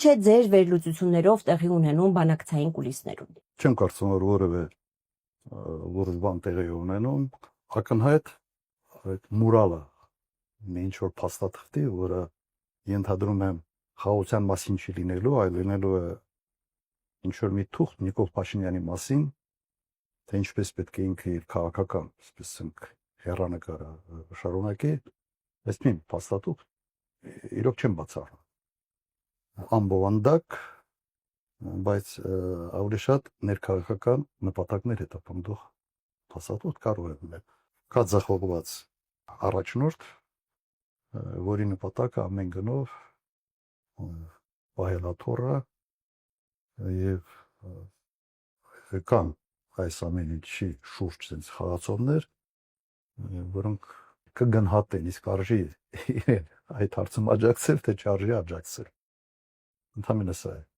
Ինչ է ձեր վերլուծություններով տեղի ունենում բանակցային կուլիսներում։ Չեմ կարծում, որ որևէ բան տեղի ունենում, ակնհայտ այդ մուրալը մի ինչ որ փաստաթղթի, որը ենթադրում եմ խաղաղության մասին չի լինելու, այլ լինելու է ինչ որ մի թուղթ Նիկոլ Փաշինյանի մասին, թե ինչպես պետք է ինքը իր քաղաքական, այսպես ասենք, հեռանկարը շարունակի, այս մի փաստաթուղթ իրոք չեմ բացառում։ Անբովանդակ, բայց ավելի շատ ներքաղաքական նպատակներ հետապնդող փաստաթուղթ կարող է լինել։ Կա ձախողված առաջնորդ, որի նպատակը ամեն գնով պահելաթոռը եւ կան այս ամեն ինչի շուրջ sense խաղացողներ, որոնք կգնահատեն, իսկ արժի այդ հարցում աջակցել, թե չարժի աջակցել։ Ընդհանրապես սա է։